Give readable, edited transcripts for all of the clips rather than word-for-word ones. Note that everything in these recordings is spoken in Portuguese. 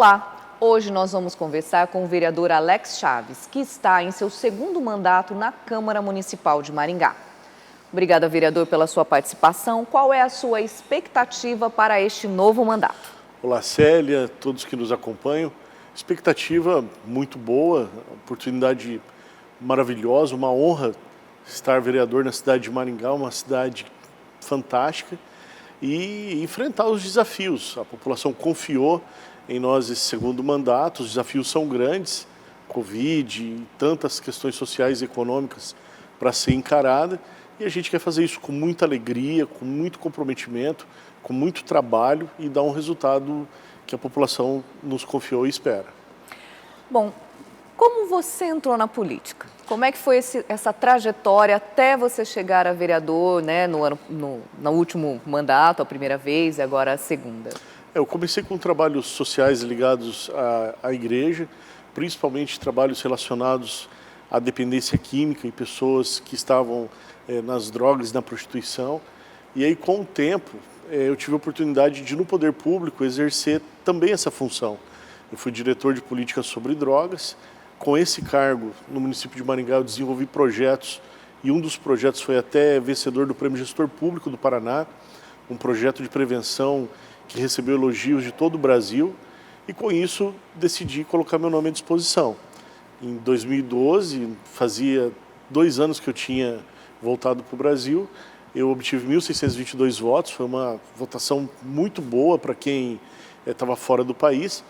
Olá! Hoje nós vamos conversar com o vereador Alex Chaves, que está em seu segundo mandato na Câmara Municipal de Maringá. Obrigada, vereador, pela sua participação. Qual é a sua expectativa para este novo mandato? Olá, Célia, todos que nos acompanham. Expectativa muito boa, oportunidade maravilhosa, uma honra estar vereador na cidade de Maringá, uma cidade fantástica, e enfrentar os desafios. A população confiou em nós esse segundo mandato, os desafios são grandes, Covid e tantas questões sociais e econômicas para ser encarada, e a gente quer fazer isso com muita alegria, com muito comprometimento, com muito trabalho e dar um resultado que a população nos confiou e espera. Bom, como você entrou na política? Como é que foi essa trajetória até você chegar a vereador, né, no último mandato, a primeira vez e agora a segunda? Eu comecei com trabalhos sociais ligados à igreja, principalmente trabalhos relacionados à dependência química e pessoas que estavam nas drogas e na prostituição. E aí, com o tempo, eu tive a oportunidade de, no poder público, exercer também essa função. Eu fui diretor de política sobre drogas. Com esse cargo, no município de Maringá, eu desenvolvi projetos, e um dos projetos foi até vencedor do Prêmio Gestor Público do Paraná, um projeto de prevenção que recebeu elogios de todo o Brasil, e com isso decidi colocar meu nome à disposição. Em 2012, fazia 2 anos que eu tinha voltado para o Brasil, eu obtive 1.622 votos, foi uma votação muito boa para quem estava fora do país,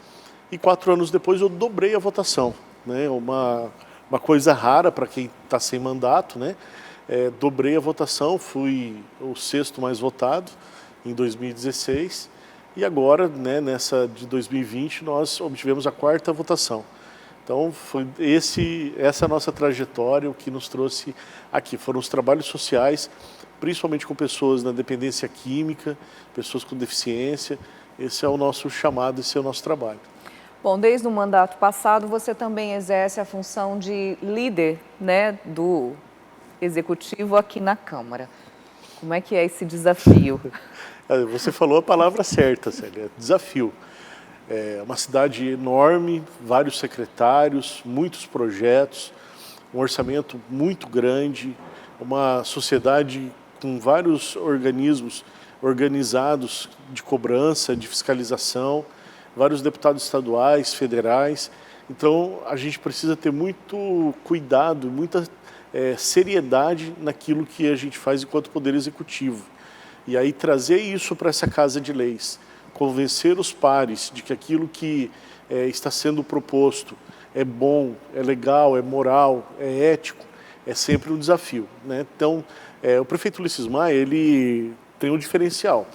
e 4 anos depois eu dobrei a votação, né? Uma coisa rara para quem está sem mandato, né? Dobrei a votação, fui o 6º mais votado em 2016, e agora, né, nessa de 2020, nós obtivemos a 4ª votação. Então, foi essa é a nossa trajetória, o que nos trouxe aqui. Foram os trabalhos sociais, principalmente com pessoas na dependência química, pessoas com deficiência. Esse é o nosso chamado, esse é o nosso trabalho. Bom, desde o mandato passado, você também exerce a função de líder, né, do Executivo aqui na Câmara. Como é que é esse desafio? Você falou a palavra certa, Célia, desafio. É uma cidade enorme, vários secretários, muitos projetos, um orçamento muito grande, uma sociedade com vários organismos organizados de cobrança, de fiscalização, vários deputados estaduais, federais. Então, a gente precisa ter muito cuidado, muita seriedade naquilo que a gente faz enquanto Poder Executivo. E aí trazer isso para essa Casa de Leis, convencer os pares de que aquilo que está sendo proposto é bom, é legal, é moral, é ético, é sempre um desafio, né? Então, o prefeito Ulisses Maia, ele tem um diferencial.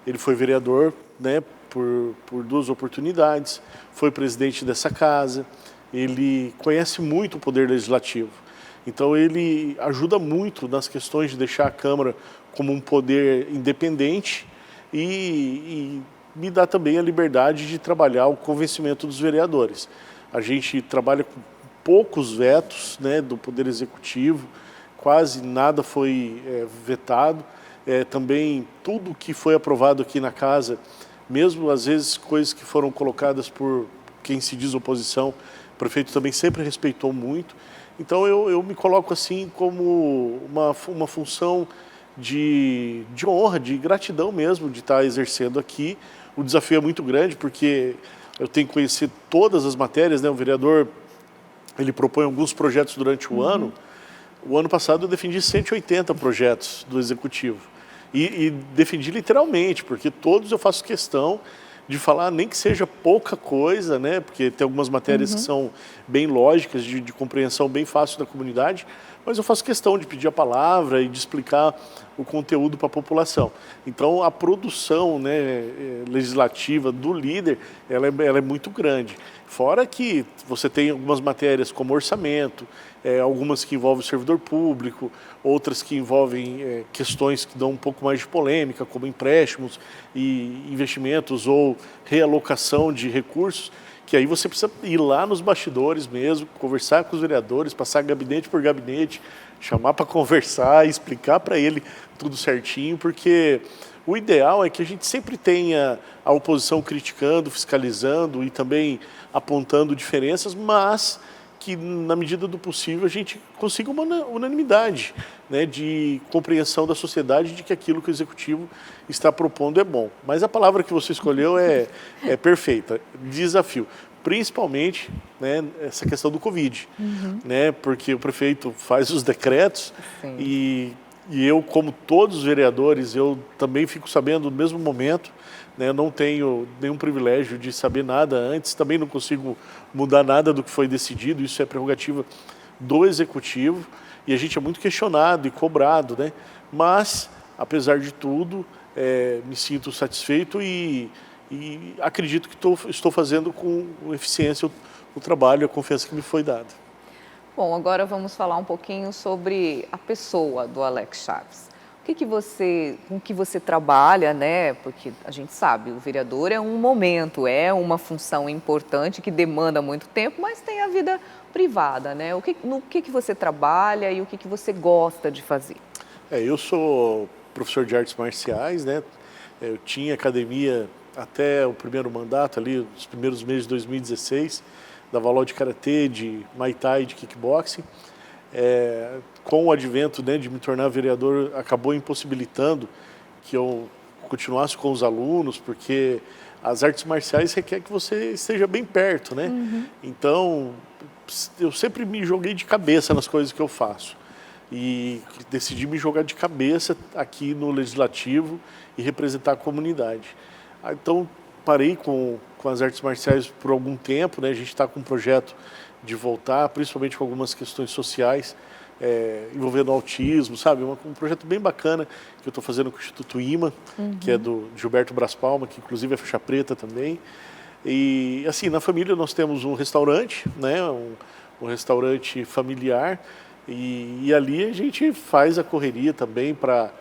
Ele foi vereador, né, por 2 oportunidades, foi presidente dessa casa, ele conhece muito o Poder Legislativo. Então, ele ajuda muito nas questões de deixar a Câmara como um poder independente e me dá também a liberdade de trabalhar o convencimento dos vereadores. A gente trabalha com poucos vetos, né, do Poder Executivo, quase nada foi vetado. Também tudo que foi aprovado aqui na casa, mesmo às vezes coisas que foram colocadas por quem se diz oposição, o prefeito também sempre respeitou muito. Então eu me coloco assim como uma função de honra, de gratidão mesmo de estar exercendo aqui. O desafio é muito grande porque eu tenho que conhecer todas as matérias, né? O vereador, ele propõe alguns projetos durante o ano. O ano passado eu defendi 180 projetos do Executivo e defendi literalmente, porque todos eu faço questão de falar, nem que seja pouca coisa, né? Porque tem algumas matérias que são bem lógicas, de compreensão bem fácil da comunidade, mas eu faço questão de pedir a palavra e de explicar o conteúdo para a população. Então, a produção, né, legislativa do líder, ela é muito grande. Fora que você tem algumas matérias como orçamento, algumas que envolvem o servidor público, outras que envolvem questões que dão um pouco mais de polêmica, como empréstimos e investimentos ou realocação de recursos. que aí você precisa ir lá nos bastidores mesmo, conversar com os vereadores, passar gabinete por gabinete, chamar para conversar, explicar para ele tudo certinho, porque o ideal é que a gente sempre tenha a oposição criticando, fiscalizando e também apontando diferenças, mas que na medida do possível a gente consiga uma unanimidade, né, de compreensão da sociedade de que aquilo que o executivo está propondo é bom. Mas a palavra que você escolheu é perfeita, desafio. Principalmente, né, essa questão do Covid, né, porque o prefeito faz os decretos e eu, como todos os vereadores, eu também fico sabendo no mesmo momento, né, eu não tenho nenhum privilégio de saber nada antes, também não consigo mudar nada do que foi decidido, isso é prerrogativa do executivo e a gente é muito questionado e cobrado, né, mas, apesar de tudo, me sinto satisfeito e acredito que estou fazendo com eficiência o trabalho, a confiança que me foi dada. Bom, agora vamos falar um pouquinho sobre a pessoa do Alex Chaves. Com que você trabalha, né? Porque a gente sabe, o vereador é um momento, é uma função importante que demanda muito tempo, mas tem a vida privada, né? No que você trabalha e o que você gosta de fazer? Eu sou professor de artes marciais, né? Eu tinha academia até o primeiro mandato ali, os primeiros meses de 2016, dava aula de karatê, de muay thai, de kickboxing. Com o advento, né, de me tornar vereador, acabou impossibilitando que eu continuasse com os alunos, porque as artes marciais requer que você esteja bem perto, né? Então, eu sempre me joguei de cabeça nas coisas que eu faço. E decidi me jogar de cabeça aqui no Legislativo e representar a comunidade. Então, parei com as artes marciais por algum tempo, né? A gente está com um projeto de voltar, principalmente com algumas questões sociais, envolvendo autismo, sabe? Um projeto bem bacana que eu estou fazendo com o Instituto IMA, que é do Gilberto Braz Palma, que inclusive é faixa preta também. E assim, na família nós temos um restaurante, né? Um restaurante familiar, e ali a gente faz a correria também para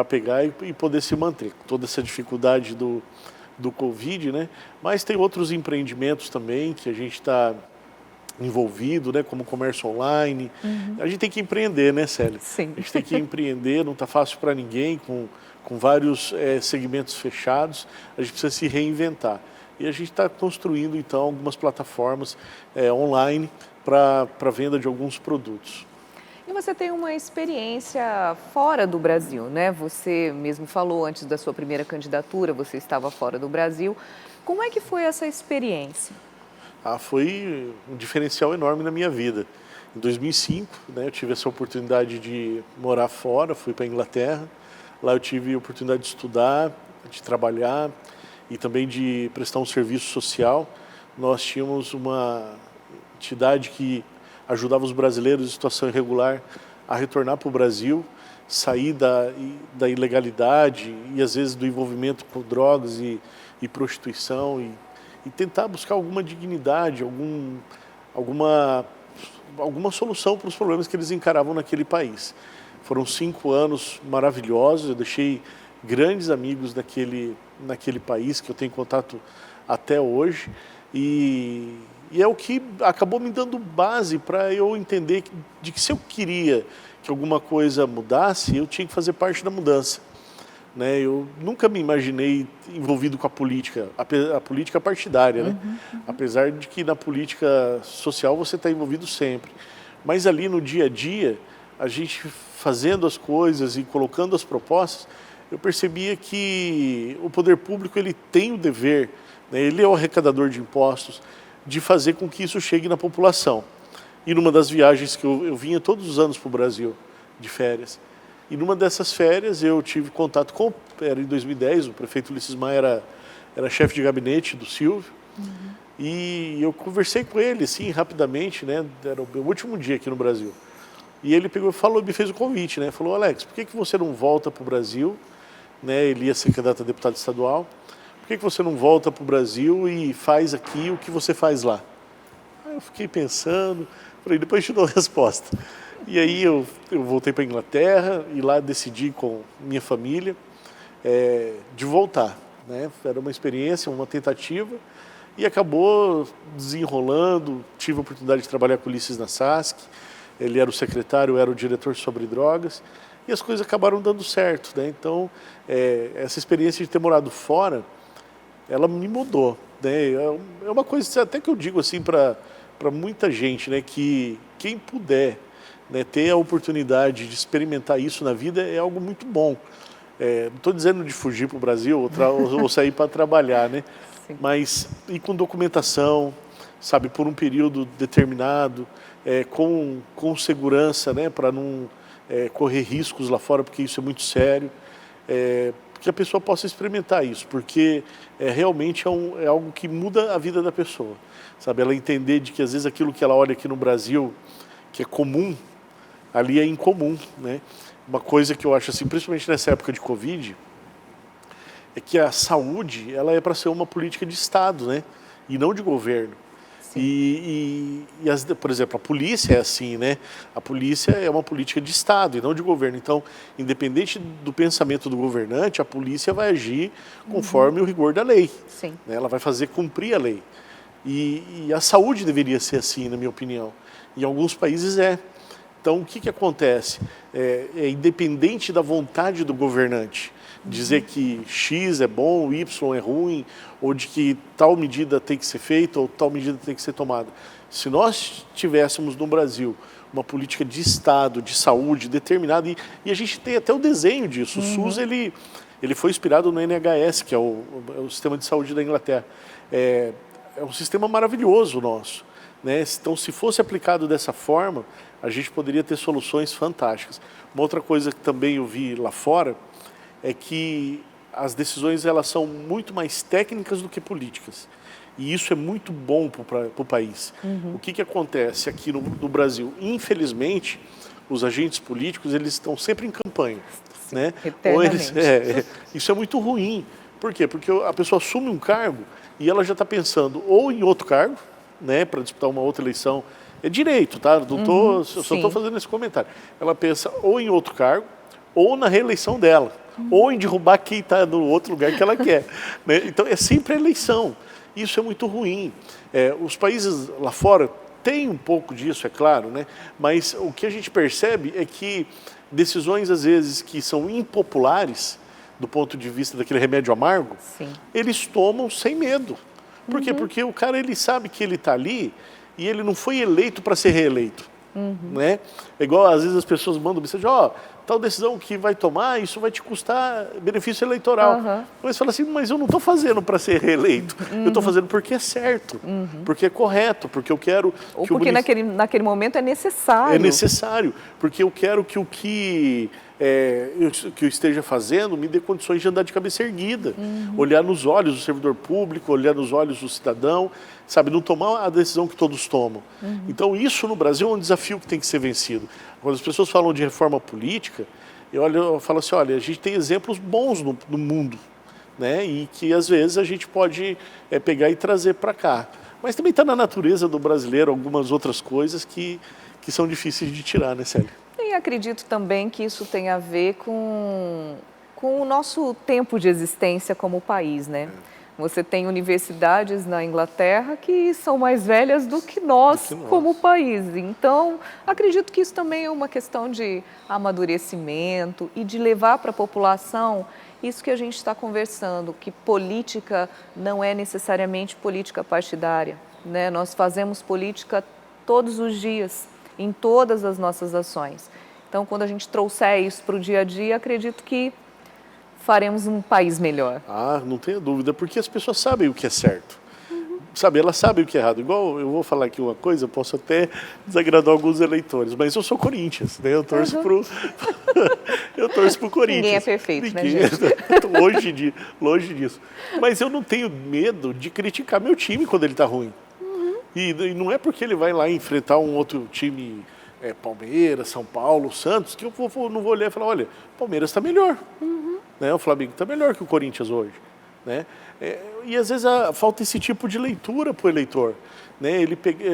pegar e poder se manter. Toda essa dificuldade do Covid, né? Mas tem outros empreendimentos também que a gente está envolvido, né, como comércio online. A gente tem que empreender, né, Célia? Sim. A gente tem que empreender, não está fácil para ninguém, com vários segmentos fechados, a gente precisa se reinventar. E a gente está construindo, então, algumas plataformas online para venda de alguns produtos. E você tem uma experiência fora do Brasil, né? Você mesmo falou antes da sua primeira candidatura, você estava fora do Brasil. Como é que foi essa experiência? Foi um diferencial enorme na minha vida. Em 2005, né, eu tive essa oportunidade de morar fora, fui para a Inglaterra. Lá eu tive a oportunidade de estudar, de trabalhar e também de prestar um serviço social. Nós tínhamos uma entidade que ajudava os brasileiros em situação irregular a retornar para o Brasil, sair da ilegalidade e às vezes do envolvimento com drogas e prostituição e tentar buscar alguma dignidade, alguma solução para os problemas que eles encaravam naquele país. Foram 5 anos maravilhosos, eu deixei grandes amigos naquele país, que eu tenho contato até hoje, e é o que acabou me dando base para eu entender de que se eu queria que alguma coisa mudasse, eu tinha que fazer parte da mudança. Né, eu nunca me imaginei envolvido com a política partidária, né? Apesar de que na política social você está envolvido sempre. Mas ali no dia a dia, a gente fazendo as coisas e colocando as propostas, eu percebia que o poder público ele tem o dever, né, ele é o arrecadador de impostos, de fazer com que isso chegue na população. E numa das viagens que eu vinha todos os anos para o Brasil, de férias, e numa dessas férias eu tive contato era em 2010, o prefeito Ulisses Maia era chefe de gabinete do Silvio, e eu conversei com ele, assim, rapidamente, né, era o meu último dia aqui no Brasil. E ele me fez o convite, né, falou, Alex, por que você não volta para o Brasil, né, ele ia ser candidato a deputado estadual, por que você não volta para o Brasil e faz aqui o que você faz lá? Aí eu fiquei pensando, falei, depois eu te dou a resposta. E aí eu voltei para a Inglaterra e lá decidi com minha família de voltar. Né? Era uma experiência, uma tentativa e acabou desenrolando. Tive a oportunidade de trabalhar com o Ulisses na SASC, ele era o secretário, eu era o diretor sobre drogas, e as coisas acabaram dando certo, né? Então, essa experiência de ter morado fora, ela me mudou, né? É uma coisa até que eu digo assim para muita gente, né, que quem puder, né, ter a oportunidade de experimentar isso na vida é algo muito bom. Não estou dizendo de fugir para o Brasil ou sair para trabalhar, né? Sim. Mas ir com documentação, sabe, por um período determinado, com segurança, né, para não correr riscos lá fora, porque isso é muito sério, que a pessoa possa experimentar isso, porque realmente é algo que muda a vida da pessoa, sabe? Ela entender de que às vezes aquilo que ela olha aqui no Brasil, que é comum, ali é incomum, né? Uma coisa que eu acho assim, principalmente nessa época de Covid, é que a saúde, ela é para ser uma política de Estado, né? E não de governo. Por exemplo, a polícia é assim, né? A polícia é uma política de Estado e não de governo. Então, independente do pensamento do governante, a polícia vai agir conforme o rigor da lei. Sim. Né? Ela vai fazer cumprir a lei. E a saúde deveria ser assim, na minha opinião. Em alguns países é. Então, o que acontece? É independente da vontade do governante dizer que X é bom, Y é ruim, ou de que tal medida tem que ser feita ou tal medida tem que ser tomada. Se nós tivéssemos no Brasil uma política de Estado, de saúde determinada, e a gente tem até o desenho disso. O SUS ele foi inspirado no NHS, que é o sistema de saúde da Inglaterra. É um sistema maravilhoso nosso, né? Então, se fosse aplicado dessa forma, a gente poderia ter soluções fantásticas. Uma outra coisa que também eu vi lá fora é que as decisões elas são muito mais técnicas do que políticas. E isso é muito bom para o país. O que acontece aqui no Brasil? Infelizmente, os agentes políticos eles estão sempre em campanha. Sim, né? Eternamente. Isso é muito ruim. Por quê? Porque a pessoa assume um cargo e ela já está pensando ou em outro cargo, né, para disputar uma outra eleição. É direito, tá? Não só estou fazendo esse comentário. Ela pensa ou em outro cargo, ou na reeleição dela, ou em derrubar quem está no outro lugar que ela quer. Né? Então, é sempre a eleição. Isso é muito ruim. Os países lá fora têm um pouco disso, é claro, né? Mas o que a gente percebe é que decisões, às vezes, que são impopulares, do ponto de vista daquele remédio amargo, Sim. eles tomam sem medo. Por quê? Porque o cara ele sabe que ele está ali e ele não foi eleito para ser reeleito. Né? É igual, às vezes, as pessoas mandam mensagem, tal decisão que vai tomar, isso vai te custar benefício eleitoral. Mas fala assim, mas eu não estou fazendo para ser reeleito, eu estou fazendo porque é certo, porque é correto, porque eu quero... Ou porque naquele momento é necessário. É necessário, porque eu quero que que eu esteja fazendo me dê condições de andar de cabeça erguida, olhar nos olhos do servidor público, olhar nos olhos do cidadão, sabe, não tomar a decisão que todos tomam. Então isso no Brasil é um desafio que tem que ser vencido. Quando as pessoas falam de reforma política, eu falo assim, olha, a gente tem exemplos bons no mundo, né, e que às vezes a gente pode pegar e trazer para cá. Mas também está na natureza do brasileiro algumas outras coisas que são difíceis de tirar, né, Célia? E acredito também que isso tem a ver com o nosso tempo de existência como país, né? Você tem universidades na Inglaterra que são mais velhas do que nós como país. Então, acredito que isso também é uma questão de amadurecimento e de levar para a população isso que a gente está conversando, que política não é necessariamente política partidária, né? Nós fazemos política todos os dias, em todas as nossas ações. Então, quando a gente trouxer isso para o dia a dia, acredito que faremos um país melhor. Não tenha dúvida, porque as pessoas sabem o que é certo. Sabe, elas sabem o que é errado. Igual eu vou falar aqui uma coisa, eu posso até desagradar alguns eleitores, mas eu sou Corinthians, né? Eu torço pro Corinthians. Ninguém é perfeito, né, gente? Longe disso. Mas eu não tenho medo de criticar meu time quando ele está ruim. E não é porque ele vai lá enfrentar um outro time, Palmeiras, São Paulo, Santos, que eu não vou olhar e falar, olha, o Palmeiras está melhor. Né? O Flamengo está melhor que o Corinthians hoje. Né? E às vezes falta esse tipo de leitura para o eleitor. Né?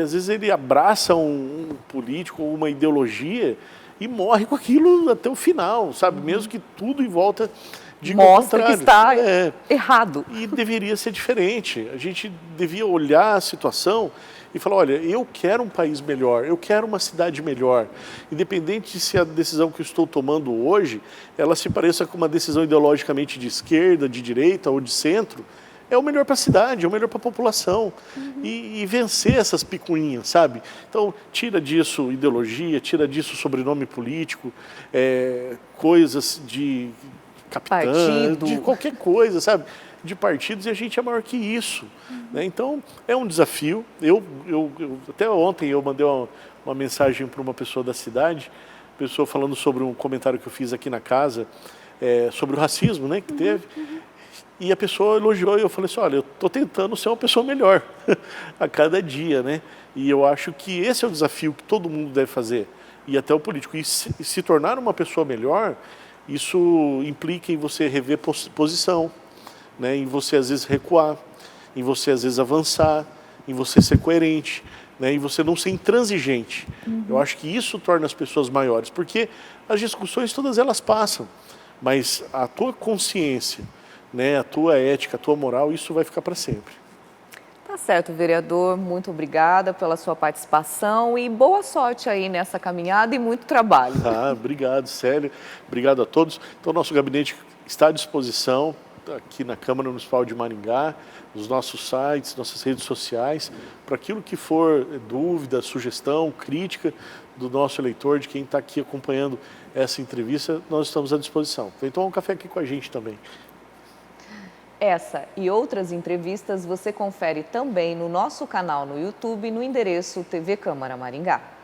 Às vezes ele abraça um político ou uma ideologia e morre com aquilo até o final, sabe? Mesmo que tudo em volta diga o mostra que contrário. está errado. E deveria ser diferente. A gente devia olhar a situação e falar, olha, eu quero um país melhor, eu quero uma cidade melhor. Independente de se a decisão que eu estou tomando hoje, ela se pareça com uma decisão ideologicamente de esquerda, de direita ou de centro, é o melhor para a cidade, é o melhor para a população. E vencer essas picuinhas, sabe? Então, tira disso ideologia, tira disso sobrenome político, coisas de capitã, Partido. de qualquer coisa, sabe? De partidos, e a gente é maior que isso. Né? Então, é um desafio. Até ontem eu mandei uma mensagem para uma pessoa da cidade, pessoa falando sobre um comentário que eu fiz aqui na casa, sobre o racismo, né, que teve. E a pessoa elogiou e eu falei assim, olha, eu estou tentando ser uma pessoa melhor a cada dia, né? E eu acho que esse é o desafio que todo mundo deve fazer, e até o político. E se tornar uma pessoa melhor, isso implica em você rever posição, né? Em você às vezes recuar, em você às vezes avançar, em você ser coerente, né? Em você não ser intransigente. Eu acho que isso torna as pessoas maiores, porque as discussões todas elas passam, mas a tua consciência, né, a tua ética, a tua moral, isso vai ficar para sempre. Tá certo, vereador. Muito obrigada pela sua participação e boa sorte aí nessa caminhada e muito trabalho. Obrigado, Célio. Obrigado a todos. Então, nosso gabinete está à disposição aqui na Câmara Municipal de Maringá, nos nossos sites, nossas redes sociais, para aquilo que for dúvida, sugestão, crítica do nosso eleitor, de quem está aqui acompanhando essa entrevista, nós estamos à disposição. Vem tomar um café aqui com a gente também. Essa e outras entrevistas você confere também no nosso canal no YouTube, no endereço TV Câmara Maringá.